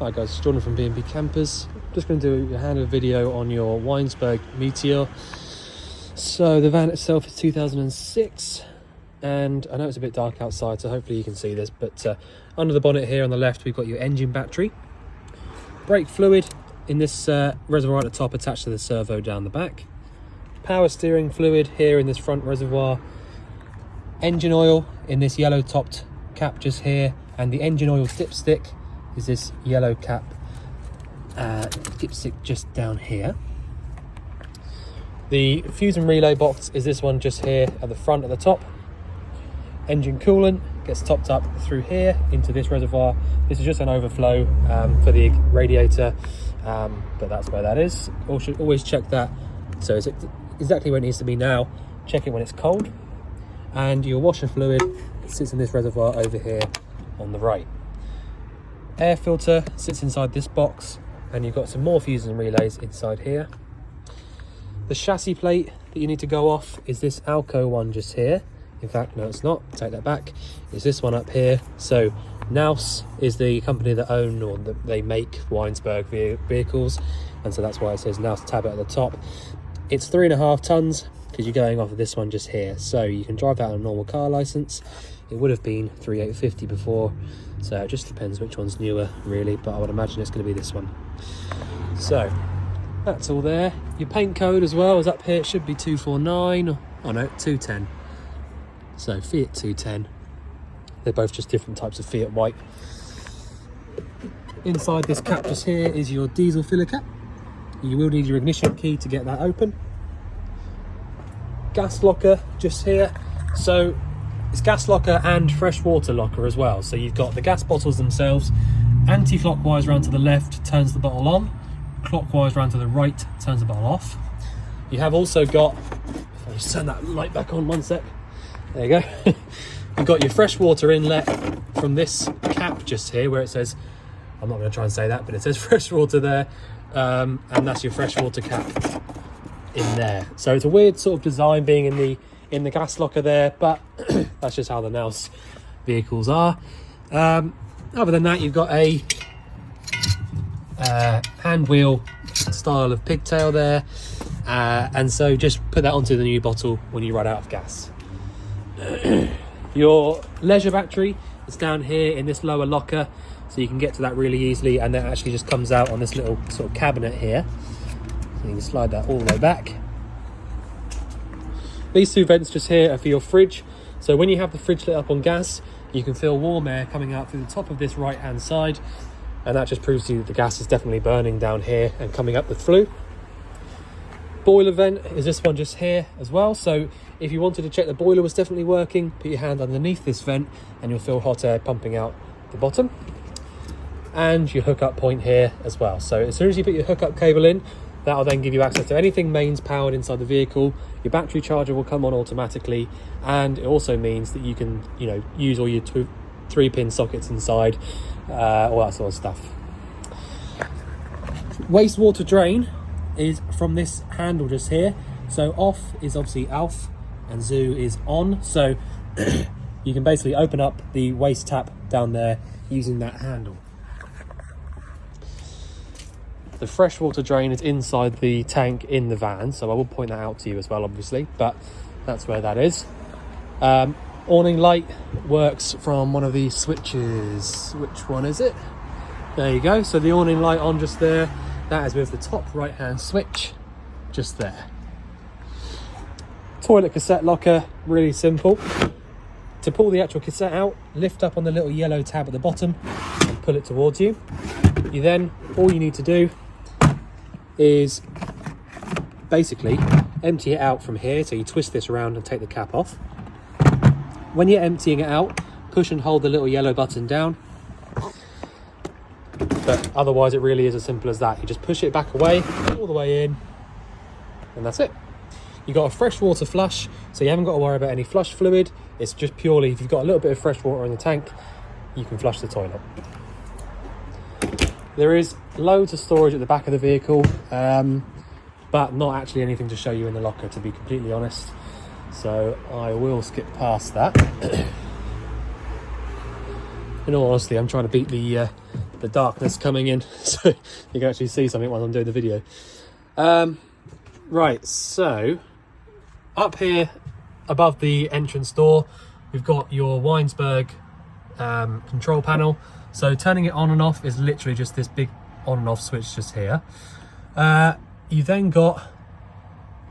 Hi guys, it's Jordan from B&B Campers. Just going to do a handover video on your Weinsburg Meteor. So the van itself is 2006, and I know it's a bit dark outside, so hopefully you can see this, but under the bonnet here on the left we've got your engine battery, brake fluid in this reservoir at the top attached to the servo down the back, power steering fluid here in this front reservoir, engine oil in this yellow topped cap just here, and the engine oil dipstick is this yellow cap dipstick just down here. The fuse and relay box is this one just here at the front at the top. Engine coolant gets topped up through here into this reservoir. This is just an overflow for the radiator, but that's where that is. Always check that, so it's exactly where it needs to be now. Check it when it's cold. And your washer fluid sits in this reservoir over here on the right. Air filter sits inside this box, and you've got some more fuses and relays inside here. The chassis plate that you need to go off is this Alco one just here. In fact, no, it's not. Take that back. It's this one up here. So Naus is the company that own or that they make Weinsburg vehicles, and so that's why it says Naus Tablet at the top. It's 3.5 tons because you're going off of this one just here. So you can drive that on a normal car license. It would have been 3,850 before, so it just depends which one's newer really, but I would imagine it's going to be this one. So that's all there. Your paint code as well is up here. It should be 249, oh no, 210. So Fiat 210. They're both just different types of Fiat white. Inside this cap just here is your diesel filler cap. You will need your ignition key to get that open. Gas locker just here. So it's gas locker and fresh water locker as well. So you've got the gas bottles themselves. Anti-clockwise round to the left turns the bottle on. Clockwise round to the right turns the bottle off. You have also got, if I just turn that light back on 1 sec. There you go. You've got your fresh water inlet from this cap just here where it says, I'm not going to try and say that, but it says fresh water there. And that's your fresh water cap in there. So it's a weird sort of design being in the gas locker there, but that's just how the Naus vehicles are. Other than that, you've got a hand wheel style of pigtail there, and so just put that onto the new bottle when you run out of gas. Your leisure battery is down here in this lower locker, so you can get to that really easily, and that actually just comes out on this little sort of cabinet here, so you can slide that all the way back. These two vents just here are for your fridge, so when you have the fridge lit up on gas, you can feel warm air coming out through the top of this right hand side, and that just proves to you that the gas is definitely burning down here and coming up the flue. Boiler vent is this one just here as well, so if you wanted to check the boiler was definitely working, put your hand underneath this vent and you'll feel hot air pumping out the bottom. And your hookup point here as well, so as soon as you put your hookup cable in, that'll then give you access to anything mains powered inside the vehicle. Your battery charger will come on automatically, and it also means that you can, use all your 3-pin sockets inside, all that sort of stuff. Wastewater drain is from this handle just here. So off is obviously ALF and ZOO is on, so you can basically open up the waste tap down there using that handle. The freshwater drain is inside the tank in the van, so I will point that out to you as well, obviously, but that's where that is. Awning light works from one of these switches. Which one is it? There you go. So the awning light on just there, that is with the top right hand switch just there. Toilet cassette locker, really simple. To pull the actual cassette out, lift up on the little yellow tab at the bottom and pull it towards you. All you need to do is basically empty it out from here. So you twist this around and take the cap off. When you're emptying it out, push and hold the little yellow button down. But otherwise it really is as simple as that. You just push it back away, all the way in, and that's it. You've got a freshwater flush, so you haven't got to worry about any flush fluid. It's just purely, if you've got a little bit of fresh water in the tank, you can flush the toilet. There is loads of storage at the back of the vehicle, but not actually anything to show you in the locker, to be completely honest. So I will skip past that. In all honesty, I'm trying to beat the the darkness coming in so you can actually see something while I'm doing the video. Right, so up here above the entrance door, we've got your Weinsburg control panel. So turning it on and off is literally just this big on and off switch just here. You then got,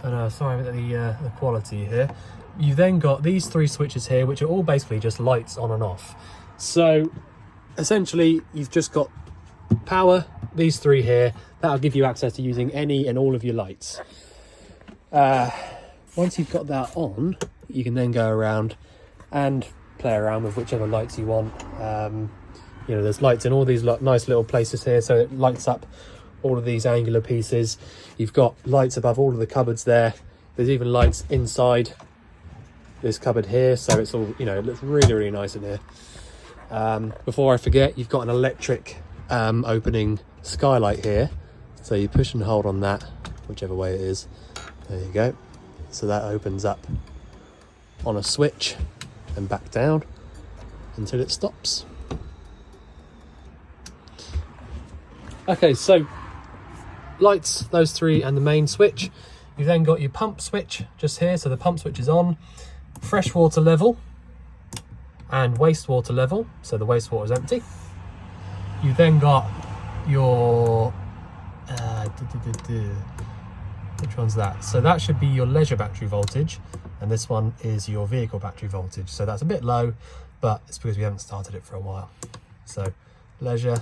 sorry about the quality here. You've then got these 3 switches here, which are all basically just lights on and off. So essentially you've just got power, these 3 here, that'll give you access to using any and all of your lights. Once you've got that on, you can then go around and play around with whichever lights you want. You know, there's lights in all these nice little places here, so it lights up all of these angular pieces. You've got lights above all of the cupboards there. There's even lights inside this cupboard here, so it's all, you know, it looks really, really nice in here. Before I forget, you've got an electric opening skylight here, so you push and hold on that, whichever way it is. There you go. So that opens up on a switch and back down until it stops. Okay, so lights, those 3 and the main switch. You've then got your pump switch just here, so the pump switch is on. Freshwater level and wastewater level, so the wastewater is empty. You've then got your which one's that? So that should be your leisure battery voltage, and this one is your vehicle battery voltage. So that's a bit low, but it's because we haven't started it for a while. So leisure,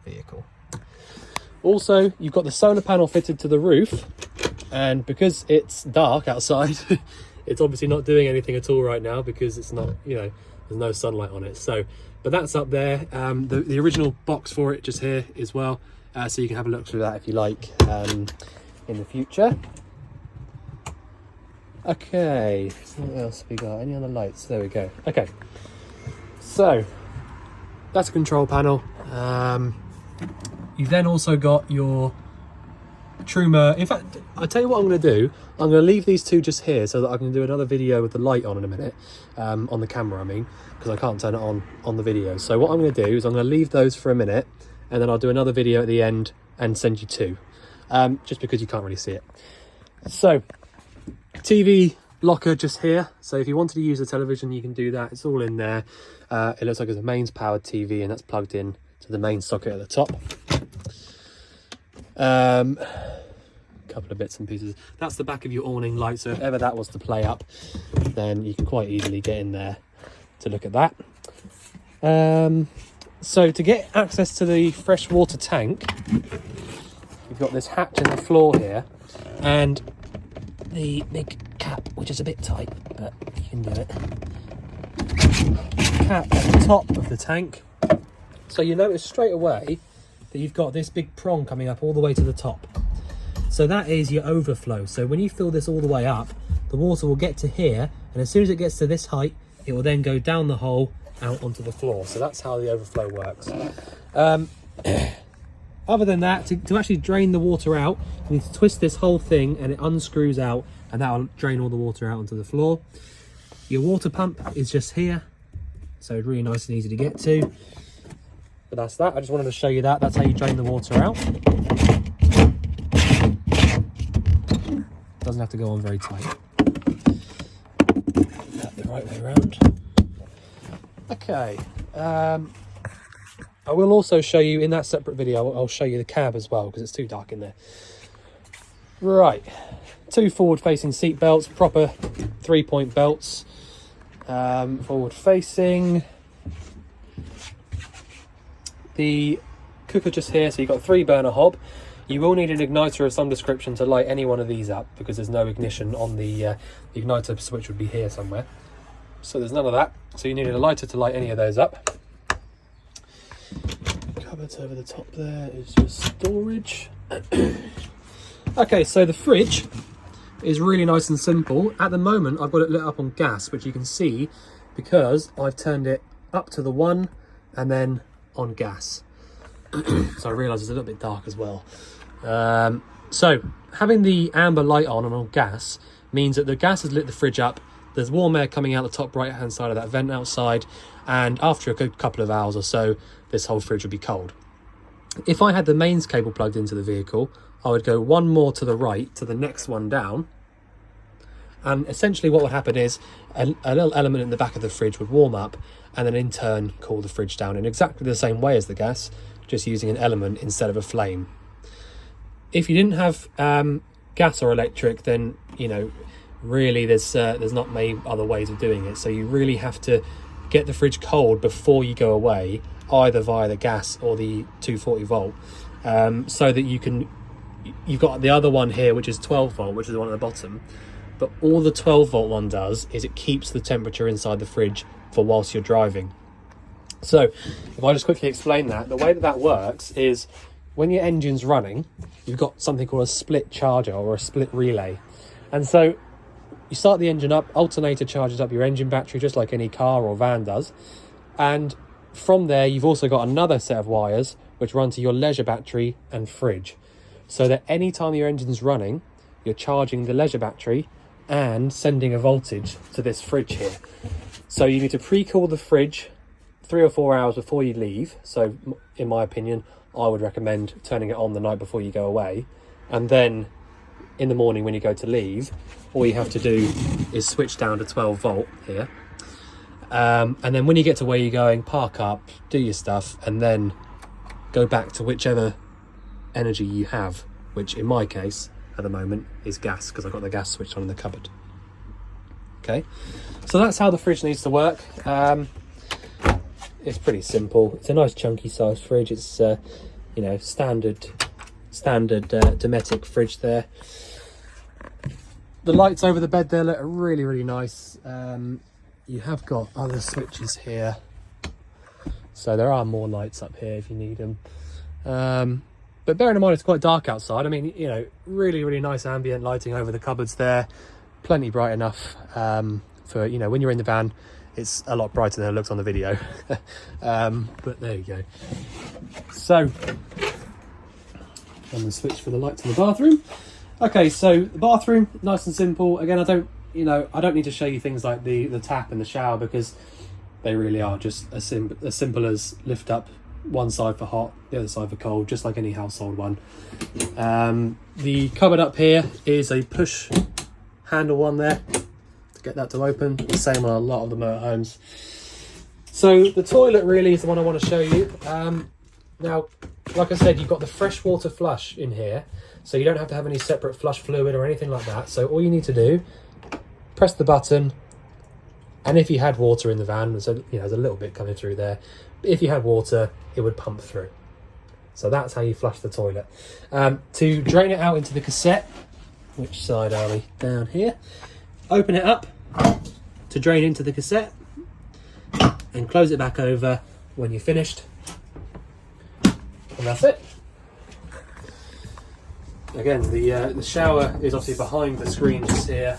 vehicle. Also, you've got the solar panel fitted to the roof, and because it's dark outside, it's obviously not doing anything at all right now because it's not, you know, there's no sunlight on it. So, but that's up there. The original box for it just here as well, so you can have a look through that if you like in the future. Okay, so what else have we got? Any other lights? There we go. Okay, so that's a control panel. You've then also got your Truma. In fact, I'll tell you what I'm going to do. I'm going to leave these 2 just here so that I can do another video with the light on in a minute, on the camera I mean, because I can't turn it on the video. So what I'm going to do is I'm going to leave those for a minute, and then I'll do another video at the end and send you 2, just because you can't really see it. So TV locker just here, so if you wanted to use the television you can do that. It's all in there. It looks like it's a mains powered TV, and that's plugged in to the main socket at the top. Couple of bits and pieces. That's the back of your awning light, so if ever that was to play up, then you can quite easily get in there to look at that. So to get access to the freshwater tank, you've got this hatch in the floor here, and the big cap, which is a bit tight, but you can do it. Cap at the top of the tank. So you notice straight away that you've got this big prong coming up all the way to the top. So that is your overflow. So when you fill this all the way up, the water will get to here, and as soon as it gets to this height, it will then go down the hole out onto the floor. So that's how the overflow works. Other than that, to actually drain the water out, you need to twist this whole thing and it unscrews out, and that will drain all the water out onto the floor. Your water pump is just here, so really nice and easy to get to. But that's that. I just wanted to show you that. That's how you drain the water out. Doesn't have to go on very tight. That the right way around. Okay. I will also show you in that separate video, I'll show you the cab as well because it's too dark in there. Right. 2 forward facing seat belts, proper 3-point belts. Forward facing. The cooker just here, so you've got a 3-burner hob. You will need an igniter of some description to light any one of these up because there's no ignition on the igniter switch would be here somewhere. So there's none of that. So you needed a lighter to light any of those up. Cupboards over the top there is just storage. Okay, so the fridge is really nice and simple. At the moment, I've got it lit up on gas, which you can see because I've turned it up to the 1 and then on gas. So I realise it's a little bit dark as well. So having the amber light on and on gas means that the gas has lit the fridge up. There's warm air coming out the top right hand side of that vent outside, and after a good couple of hours or so this whole fridge will be cold. If I had the mains cable plugged into the vehicle, I would go one more to the right to the next one down, and essentially what would happen is a little element in the back of the fridge would warm up and then in turn cool the fridge down in exactly the same way as the gas, just using an element instead of a flame. If you didn't have gas or electric, then really there's not many other ways of doing it. So you really have to get the fridge cold before you go away, either via the gas or the 240 volt, so that you've got the other one here, which is 12 volt, which is the one at the bottom. But all the 12 volt one does is it keeps the temperature inside the fridge for whilst you're driving. So if I just quickly explain that, the way that works is when your engine's running, you've got something called a split charger or a split relay. And so you start the engine up, alternator charges up your engine battery just like any car or van does. And from there, you've also got another set of wires which run to your leisure battery and fridge. So that any time your engine's running, you're charging the leisure battery and sending a voltage to this fridge here. So you need to pre-cool the fridge 3 or 4 hours before you leave. So in my opinion, I would recommend turning it on the night before you go away. And then in the morning when you go to leave, all you have to do is switch down to 12 volt here. And then when you get to where you're going, park up, do your stuff, and then go back to whichever energy you have, which in my case at the moment is gas, because I've got the gas switched on in the cupboard. Okay, so that's how the fridge needs to work. It's pretty simple. It's a nice chunky size fridge. It's standard Dometic fridge there. The lights over the bed there look really, really nice. You have got other switches here, so there are more lights up here if you need them. But bearing in mind it's quite dark outside, I mean, really, really nice ambient lighting over the cupboards there. Plenty bright enough for, when you're in the van, it's a lot brighter than it looks on the video. But there you go. So, and the switch for the lights in the bathroom. Okay, so the bathroom, nice and simple. Again, I don't need to show you things like the tap and the shower, because they really are just as simple as lift up one side for hot, the other side for cold, just like any household one. The cupboard up here is a push handle one there to get that to open. The same on a lot of the motorhomes. So the toilet really is the one I want to show you. Now, like I said, you've got the freshwater flush in here, so you don't have to have any separate flush fluid or anything like that. So all you need to do, press the button, and if you had water in the van, there's a little bit coming through there. If you had water, it would pump through. So that's how you flush the toilet. To drain it out into the cassette, which side are we? Down here. Open it up to drain into the cassette and close it back over when you're finished. And that's it. Again, the shower is obviously behind the screen just here.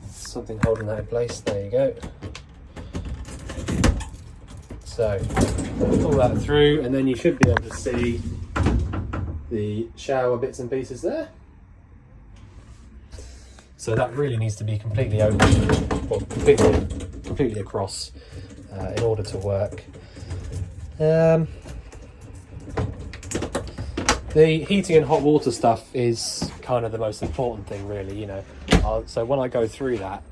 Something holding that in place. There you go. So pull that through, and then you should be able to see the shower bits and pieces there. So that really needs to be completely open, or completely across, in order to work. The heating and hot water stuff is kind of the most important thing, really. So when I go through that,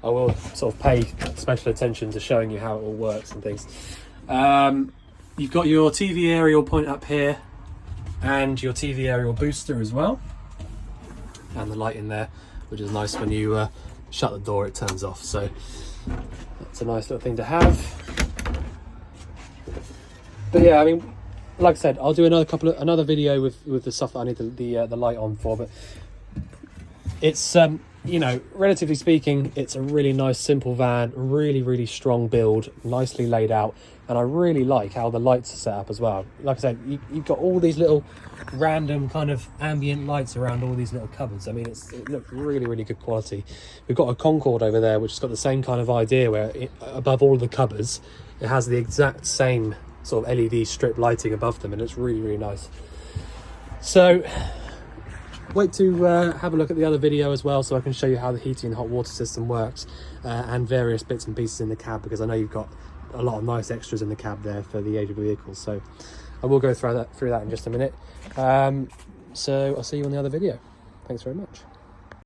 I will sort of pay special attention to showing you how it all works and things. You've got your TV aerial point up here, and your TV aerial booster as well, and the light in there, which is nice. When you shut the door, it turns off, so that's a nice little thing to have. But yeah, I mean, like I said, I'll do another video with the stuff that I need the light on for. But it's relatively speaking, it's a really nice simple van, really, really strong build, nicely laid out, and I really like how the lights are set up as well. Like I said, you've got all these little random kind of ambient lights around all these little cupboards. I mean, it looks really, really good quality. We've got a Concorde over there which has got the same kind of idea, where above all the cupboards it has the exact same sort of LED strip lighting above them, and it's really, really nice. So wait to have a look at the other video as well, so I can show you how the heating and hot water system works, and various bits and pieces in the cab, because I know you've got a lot of nice extras in the cab there for the age of the vehicle. So I will go through that in just a minute. So I'll see you on the other video. Thanks very much.